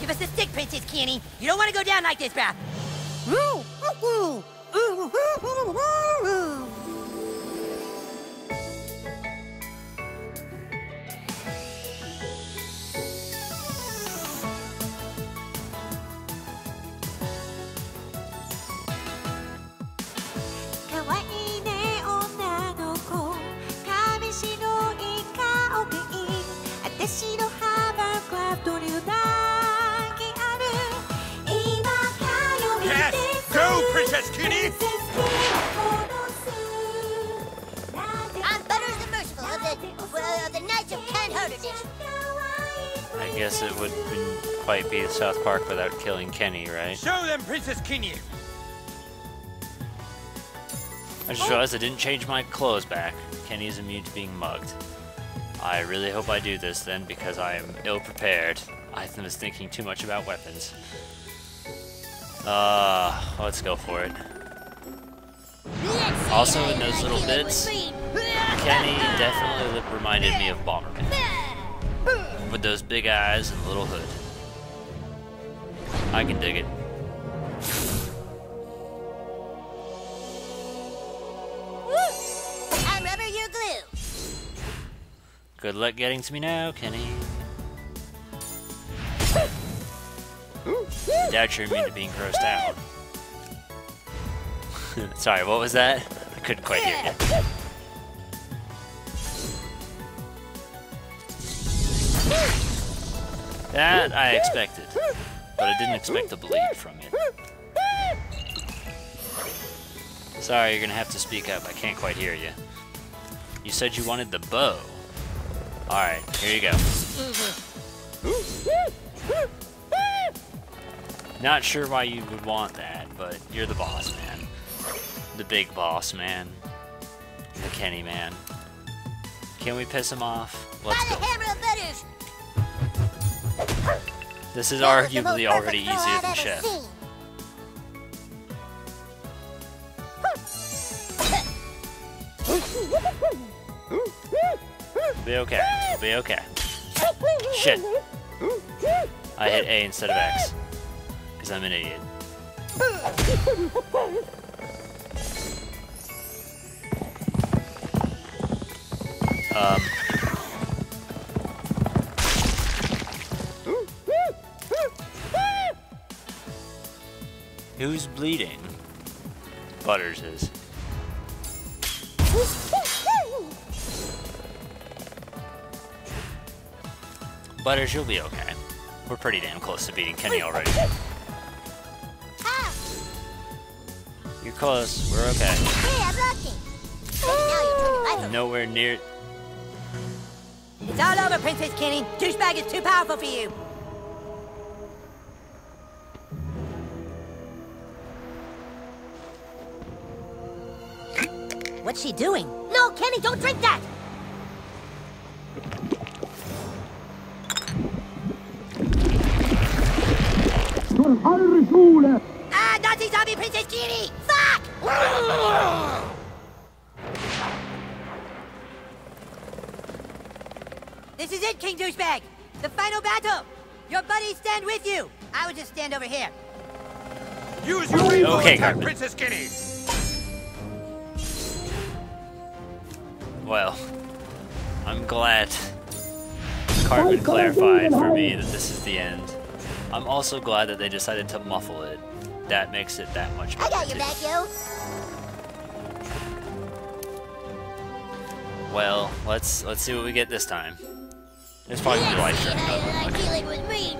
Give us a stick, Princess Kenny. You don't want to go down like this, bruh. Yes! Go, Princess Kenny! I'm Butters the Merciful of the Knights of Kind-Heartedness. I guess it wouldn't quite be South Park without killing Kenny, right? Show them, Princess Kenny! I just realized I didn't change my clothes back. Kenny is immune to being mugged. I really hope I do this then, because I am ill-prepared. I was thinking too much about weapons. Let's go for it. Also, in those little bits, Kenny definitely reminded me of Bomberman. With those big eyes and little hood. I can dig it. I'm rubber, you're glue. Good luck getting to me now, Kenny. Doubt you're immune to being grossed out. Sorry, what was that? I couldn't quite hear you. That I expected, but I didn't expect the bleed from it. Sorry, you're gonna have to speak up. I can't quite hear you. You said you wanted the bow. Alright, here you go. Not sure why you would want that, but you're the boss man. The big boss man. The Kenny man. Can we piss him off? Let's go. This is arguably already easier than Chef. Be okay. We'll be okay. Shit. I hit A instead of X. Because I'm an idiot. Who's bleeding? Butters is. Butters, you'll be okay. We're pretty damn close to beating Kenny already. You're close. We're okay. Hey, I'm lucky. Nowhere near. It's all over, Princess Kenny. Douchebag is too powerful for you. What's she doing? No, Kenny, don't drink that! Ah, Nazi zombie Princess Kenny! Fuck! This is it, King Douchebag! The final battle! Your buddies stand with you! I would just stand over here. Use your rainbow Okay, attack, Cartman. Princess Kenny! Well, I'm glad Cartman clarified for me that this is the end. I'm also glad that they decided to muffle it. That makes it that much better. I got your back, yo. Well, let's see what we get this time. There's probably gonna be light stream. Dealing with me.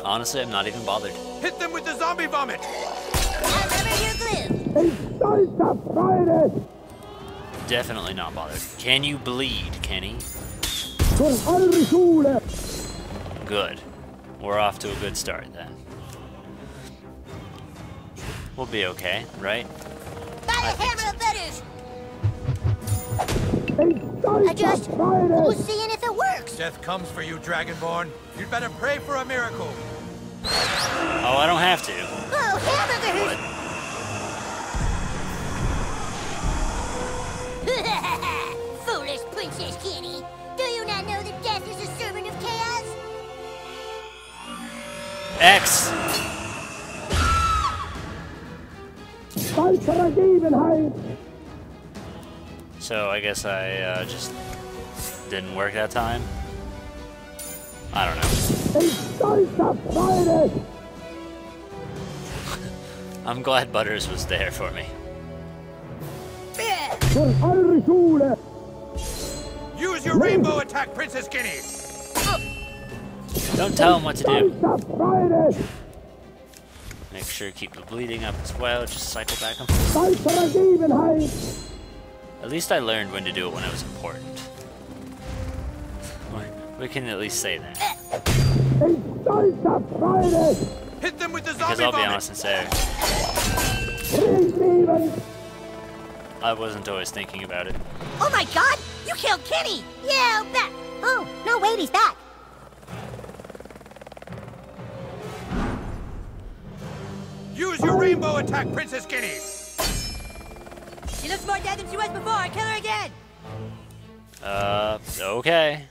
Honestly, I'm not even bothered. Hit them with the zombie vomit! I remember your glue. Definitely not bothered. Can you bleed, Kenny? Good. We're off to a good start then. We'll be okay, right? By the hammer of Butters! Adjust. We'll see if it works. Death comes for you, Dragonborn. You'd better pray for a miracle. Oh, I don't have to. Oh, hamburgers! Foolish Princess Kenny. Do you not know that death is a servant of chaos? X. So I guess I just didn't work that time. I don't know. I'm glad Butters was there for me. Use your rainbow attack, Princess Kenny! Don't tell him what to do. Make sure to keep the bleeding up as well. Just cycle back and forth. At least I learned when to do it when it was important. We can at least say that. Hit them with the Because zombie I'll be vomit! honest and say, I wasn't always thinking about it. Oh my god! You killed Kenny! Yeah, I'll bet. Oh, no, wait, he's back. Use your rainbow attack, Princess Kenny! She looks more dead than she was before. Kill her again! Okay.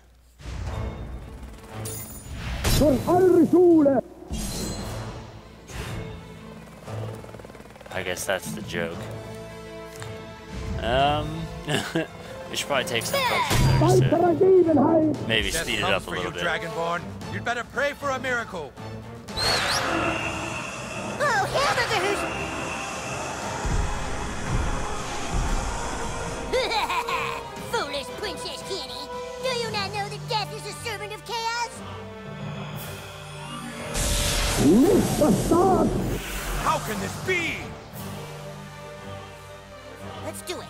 I guess that's the joke. We should probably take some potions there to maybe Death speed it comes up a for little you, bit. Dragonborn. You'd better pray for a miracle. Oh, hamburgers! Foolish Princess Kenny. Do you not know that death is a servant of chaos? How can this be? Let's do it.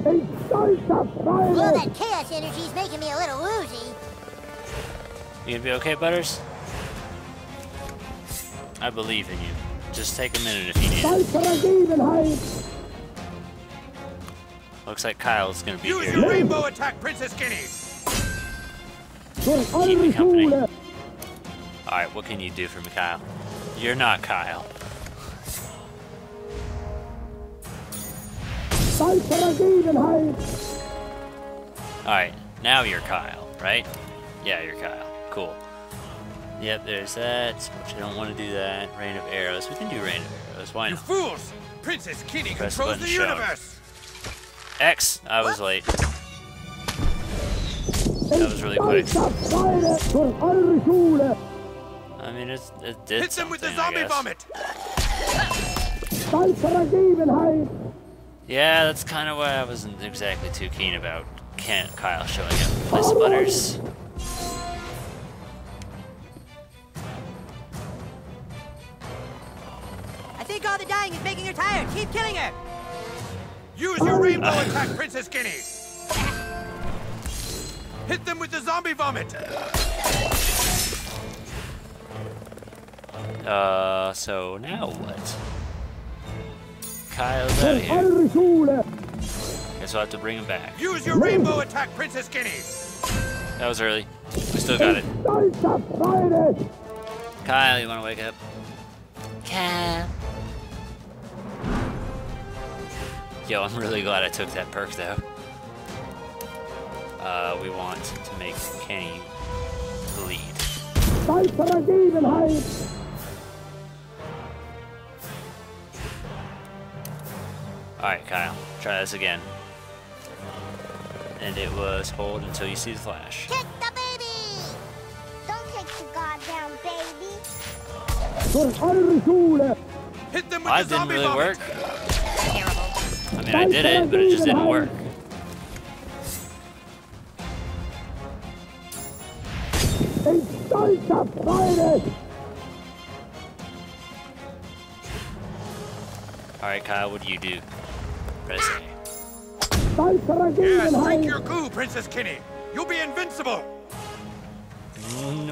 Well, that chaos energy's making me a little woozy. You gonna be okay, Butters? I believe in you. Just take a minute if you need it. Looks like Kyle's gonna be Use here your to rainbow attack, Princess Kenny! keep me company. Alright, what can you do for me, Kyle? You're not Kyle. Alright, now you're Kyle, right? Yeah, you're Kyle. Cool. Yep, there's that, which I don't want to do that. Rain of arrows. We can do rain of arrows. Why You not? fools! Princess Kenny Press controls button, the shove. universe! X! I was late. That was really quick. I mean, it did Hit them with the something, I zombie guess. vomit! Yeah, that's kind of why I wasn't exactly too keen about Kyle showing up in place of Butters. I think all the dying is making her tired. Keep killing her! Use your rainbow attack, Princess Kenny! Hit them with the zombie vomit! So now what? Kyle's out of here. Guess we'll have to bring him back. Use your rainbow attack, Princess Kenny! That was early. We still got it. Kyle, you wanna wake up? Kyle. Yo, I'm really glad I took that perk though. We want to make Kenny bleed. Alright, Kyle, try this again. And it was hold until you see the flash. Kick the baby! Don't kick the goddamn baby. Hit them with That the didn't zombie really vomit! work. I mean, I did it, but it just didn't work. Alright, Kyle, what do you do? Press A. Yes, drink your goo, Princess Kenny! You'll be invincible!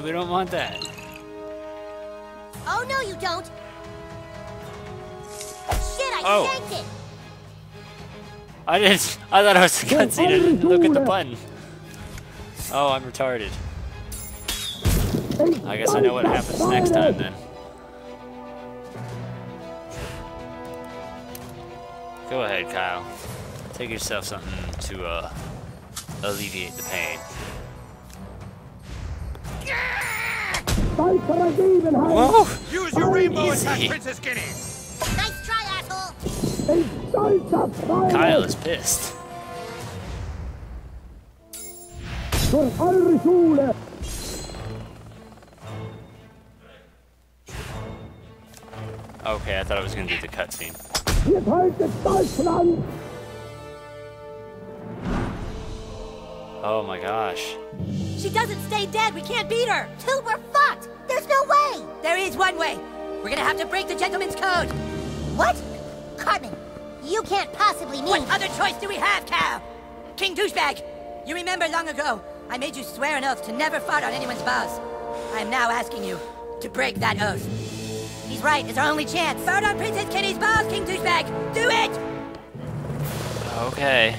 We don't want that. Oh, no, you don't. Shit, I Oh. shanked it. I thought I was a cutscene. I didn't look at the button. Oh, I'm retarded. I guess I know what happens next time then. Go ahead, Kyle. Take yourself something to alleviate the pain. Whoa! Use your rainbow Easy. attack, Princess Guinea! Nice try, asshole. Kyle is pissed. Okay, I thought I was gonna do the cutscene. Oh my gosh. She doesn't stay dead. We can't beat her. Dude, we're fucked. There's no way. There is one way. We're gonna have to break the gentleman's code. What? Cartman, you can't possibly mean... What other choice do we have, Cal? King Douchebag, you remember long ago, I made you swear an oath to never fart on anyone's balls. I am now asking you to break that oath. He's right, it's our only chance. Fart on Princess Kenny's balls, King Douchebag. Do it! Okay.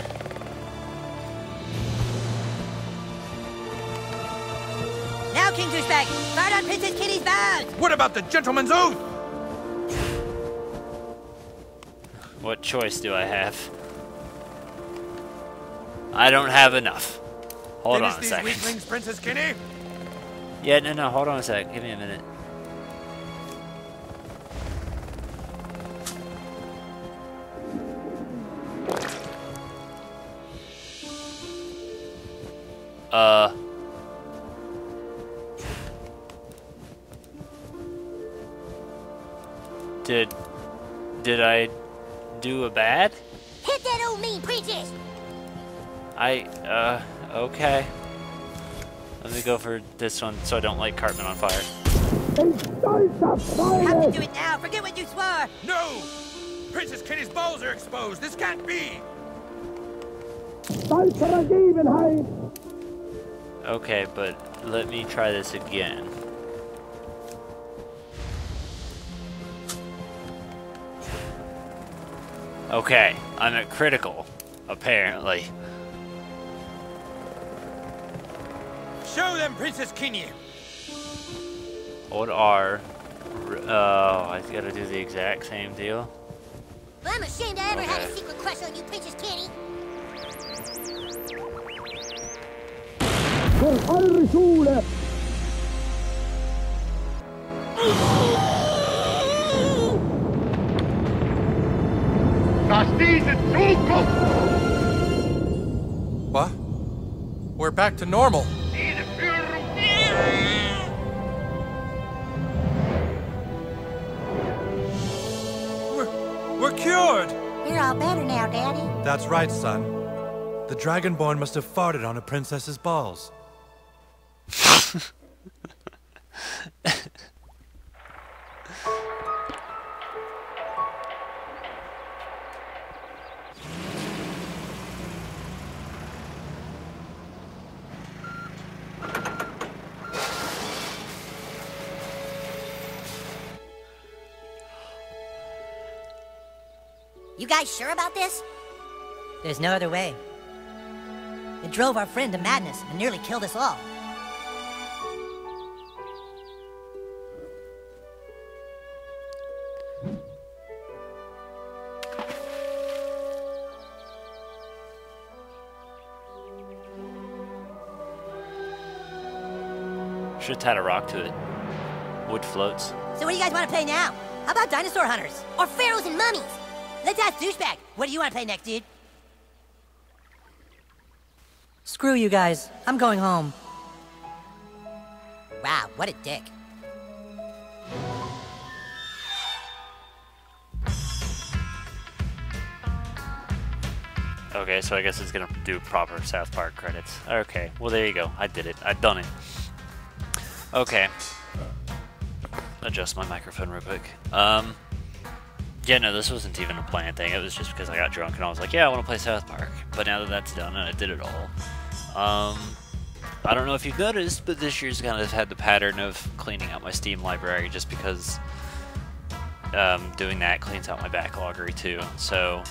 Now, King Douchebag, fart on Princess Kenny's balls. What about the gentleman's oath? What choice do I have? I don't have enough. Hold Finish on a these second. weaklings, Princess Guinea! Yeah, no, hold on a sec. Give me a minute. Did I do a bad? Hit that old mean princess. Okay. Let me go for this one so I don't light Cartman on fire. You have to do it now. Forget what you swore. No! Princess Kenny's balls are exposed. This can't be! Okay, but let me try this again. Okay, I'm at critical, apparently. Show them, Princess Kenny! Hold R. Oh, I gotta do the exact same deal. Well, I'm ashamed I ever had a Okay. secret crush on you, Princess Kenny. What? We're back to normal. We're cured! You're all better now, Daddy. That's right, son. The Dragonborn must have farted on a princess's balls. You guys sure about this? There's no other way. It drove our friend to madness and nearly killed us all. Should've tied a rock to it. Wood floats. So what do you guys want to play now? How about Dinosaur Hunters? Or pharaohs and mummies? Let's ask Douchebag. What do you want to play next, dude? Screw you guys. I'm going home. Wow, what a dick. Okay, so I guess it's gonna do proper South Park credits. Okay, well there you go. I did it. I've done it. Okay. Adjust my microphone real quick. Yeah, no, this wasn't even a planned thing. It was just because I got drunk and I was like, yeah, I want to play South Park. But now that that's done and I did it all, I don't know if you've noticed, but this year's kind of had the pattern of cleaning out my Steam library just because doing that cleans out my backloggery too. So,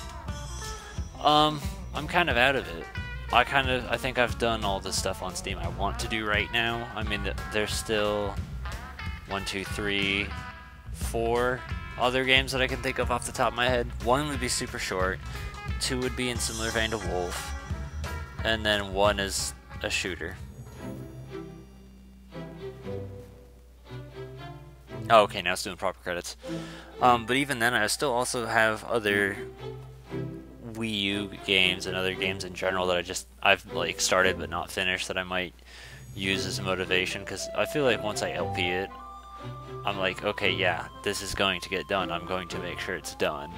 I'm kind of out of it. I think I've done all the stuff on Steam I want to do right now. I mean, there's still 1, 2, 3, 4 other games that I can think of off the top of my head. One would be super short. 2 would be in similar vein to Wolf, and then 1 is a shooter. Oh, okay, now it's doing proper credits. But even then, I still also have other Wii U games and other games in general that I've like started but not finished that I might use as motivation, because I feel like once I LP it, I'm like, okay, yeah, this is going to get done. I'm going to make sure it's done.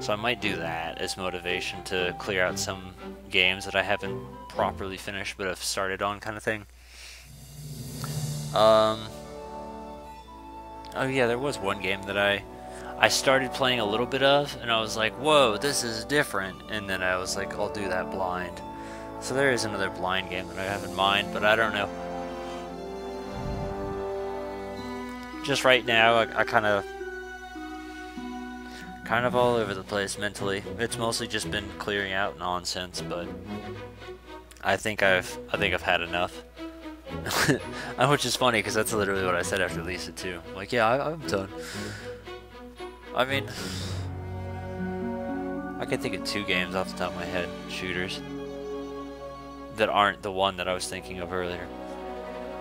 So I might do that as motivation to clear out some games that I haven't properly finished but have started on, kind of thing. Oh yeah, there was one game that I started playing a little bit of, and I was like, whoa, this is different, and then I was like, I'll do that blind. So there is another blind game that I have in mind, but I don't know. Just right now, I kind of all over the place mentally. It's mostly just been clearing out nonsense, but I think I've had enough. Which is funny, because that's literally what I said after Lisa too. I'm like, yeah, I'm done. I mean, I can think of 2 games off the top of my head, shooters, that aren't the one that I was thinking of earlier.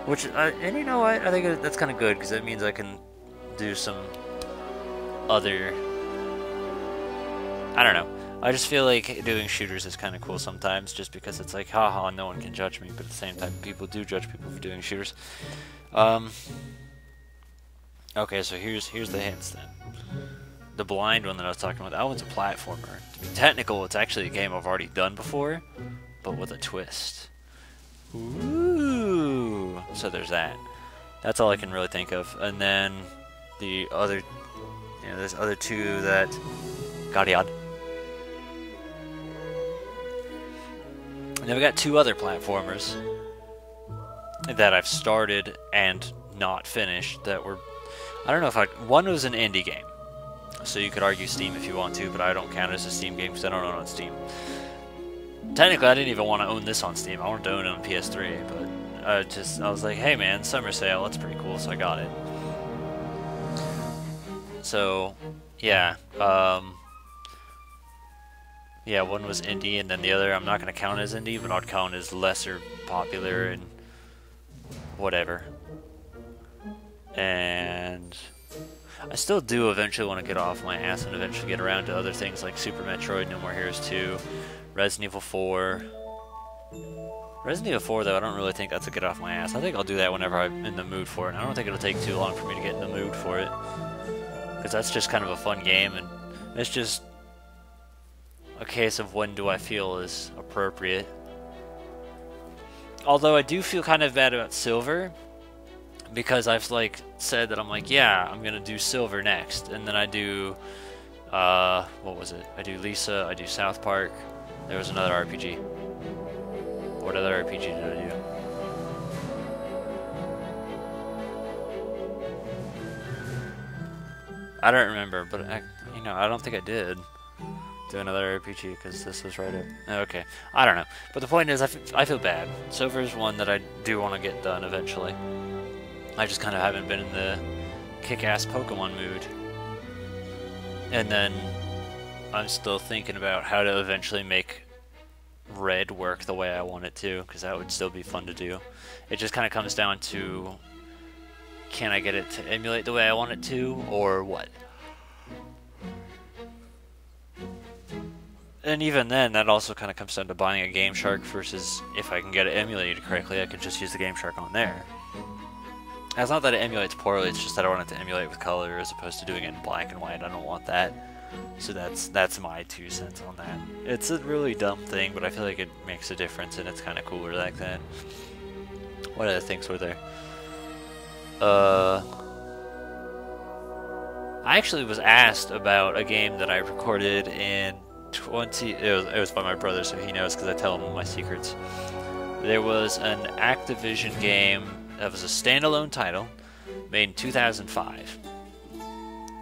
Which, and you know what, I think that's kind of good, because that means I can do some other, I don't know. I just feel like doing shooters is kind of cool sometimes, just because it's like, haha, no one can judge me, but at the same time, people do judge people for doing shooters. Okay, so here's the hints then. The blind one that I was talking about, that one's a platformer. To be technical, it's actually a game I've already done before, but with a twist. Ooh! So there's that. That's all I can really think of. And then the other, there's other 2 that, Gariad. And then we got 2 other platformers that I've started and not finished that were, I don't know if one was an indie game. So you could argue Steam if you want to, but I don't count it as a Steam game because I don't own it on Steam. Technically, I didn't even want to own this on Steam. I wanted to own it on PS3, but I was like, hey man, summer sale, that's pretty cool, so I got it. So, yeah, yeah, one was indie, and then the other I'm not going to count as indie, but I'd count as lesser popular and whatever. And I still do eventually want to get off my ass and eventually get around to other things like Super Metroid, No More Heroes 2, Resident Evil 4. Resident Evil 4, though, I don't really think that's a get off my ass. I think I'll do that whenever I'm in the mood for it. And I don't think it'll take too long for me to get in the mood for it, because that's just kind of a fun game, and it's just a case of when do I feel is appropriate. Although I do feel kind of bad about Silver, because I've like said that I'm like, yeah, I'm gonna do Silver next, and then I do what was it? I do Lisa, I do South Park. There was another RPG. What other RPG did I do? I don't remember, but I don't think I did do another RPG, because this was right up. Okay, I don't know. But the point is, I feel bad. Silver is one that I do want to get done eventually. I just kind of haven't been in the kick-ass Pokemon mood. And then I'm still thinking about how to eventually make Red work the way I want it to, because that would still be fun to do. It just kind of comes down to, can I get it to emulate the way I want it to, or what? And even then, that also kind of comes down to buying a Game Shark versus if I can get it emulated correctly, I can just use the Game Shark on there. And it's not that it emulates poorly, it's just that I want it to emulate with color as opposed to doing it in black and white. I don't want that. So that's my 2 cents on that. It's a really dumb thing, but I feel like it makes a difference and it's kind of cooler like that. What other things were there? I actually was asked about a game that I recorded in it was by my brother, so he knows because I tell him all my secrets. There was an Activision game that was a standalone title made in 2005.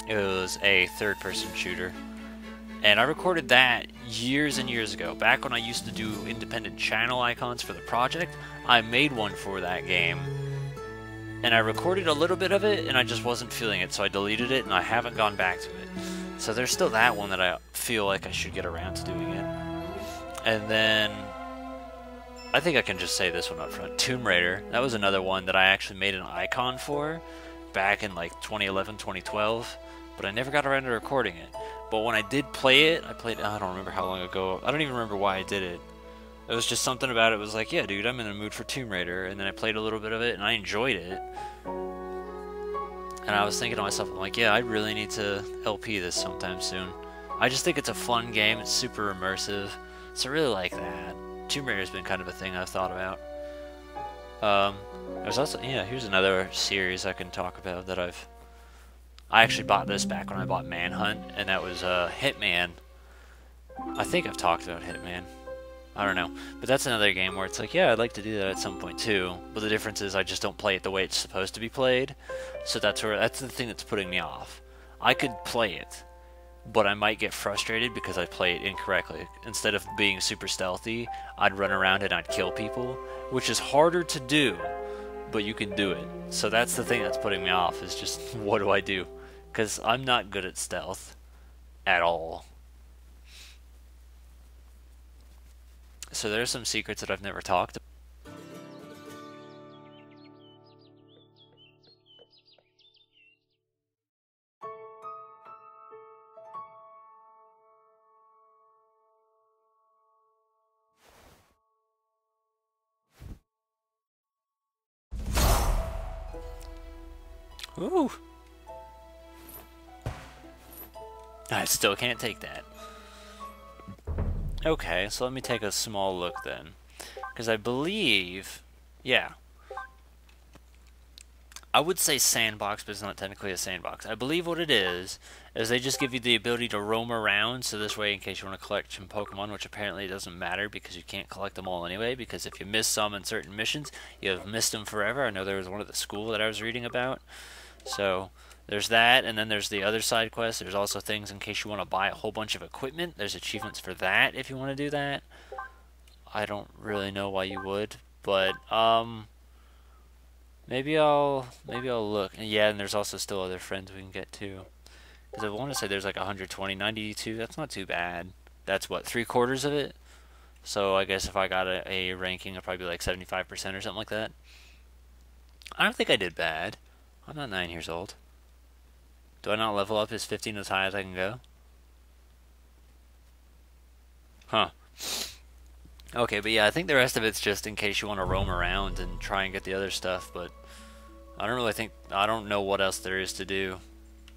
It was a third-person shooter, and I recorded that years and years ago. Back when I used to do independent channel icons for the project, I made one for that game, and I recorded a little bit of it, and I just wasn't feeling it, so I deleted it, and I haven't gone back to it. So there's still that one that I feel like I should get around to doing it. And then I think I can just say this one up front. Tomb Raider. That was another one that I actually made an icon for back in like 2011, 2012, but I never got around to recording it. But when I did play it, I don't remember how long ago. I don't even remember why I did it. It was just something about it was like, yeah, dude, I'm in the mood for Tomb Raider. And then I played a little bit of it and I enjoyed it. And I was thinking to myself, I'm like, yeah, I really need to LP this sometime soon. I just think it's a fun game. It's super immersive. So I really like that. Tomb Raider's been kind of a thing I've thought about. There's also, yeah, here's another series I can talk about that I actually bought this back when I bought Manhunt, and that was Hitman. I think I've talked about Hitman. I don't know. But that's another game where it's like, yeah, I'd like to do that at some point too. But the difference is I just don't play it the way it's supposed to be played. So that's the thing that's putting me off. I could play it, but I might get frustrated because I play it incorrectly. Instead of being super stealthy, I'd run around and I'd kill people, which is harder to do, but you can do it. So that's the thing that's putting me off, is just, what do I do? Because I'm not good at stealth at all. So there's some secrets that I've never talked about. Ooh. I still can't take that. Okay, so let me take a small look then. Because I believe... Yeah. I would say sandbox, but it's not technically a sandbox. I believe what it is they just give you the ability to roam around, so this way in case you want to collect some Pokemon, which apparently doesn't matter because you can't collect them all anyway, because if you miss some in certain missions, you have missed them forever. I know there was one at the school that I was reading about. So... there's that, and then there's the other side quest. There's also things in case you want to buy a whole bunch of equipment. There's achievements for that if you want to do that. I don't really know why you would, but maybe I'll look. And yeah, and there's also still other friends we can get too. Because I want to say there's like 120, 92. That's not too bad. That's what, 3/4 of it. So I guess if I got a ranking, I'd probably be like 75% or something like that. I don't think I did bad. I'm not 9 years old. Do I not level up as 15 as high as I can go? Huh. Okay, but yeah, I think the rest of it's just in case you want to roam around and try and get the other stuff, but I don't know what else there is to do.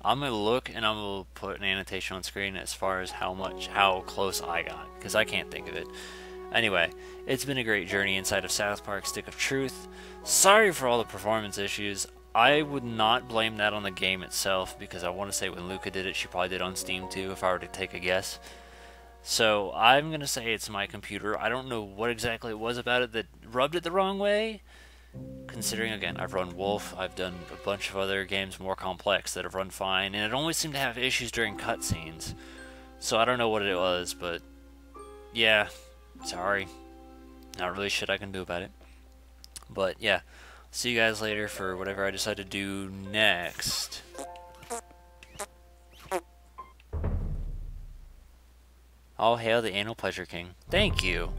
I'm going to look and I'm going to put an annotation on screen as far as how close I got, because I can't think of it. Anyway, it's been a great journey inside of South Park Stick of Truth. Sorry for all the performance issues. I would not blame that on the game itself, because I want to say when Luca did it, she probably did on Steam too, if I were to take a guess. So I'm going to say it's my computer. I don't know what exactly it was about it that rubbed it the wrong way, considering, again, I've run Wolf, I've done a bunch of other games more complex that have run fine, and it always seemed to have issues during cutscenes. So I don't know what it was, but yeah, sorry. Not really shit I can do about it. But yeah. See you guys later for whatever I decide to do next. All hail the Anal Pleasure King. Thank you.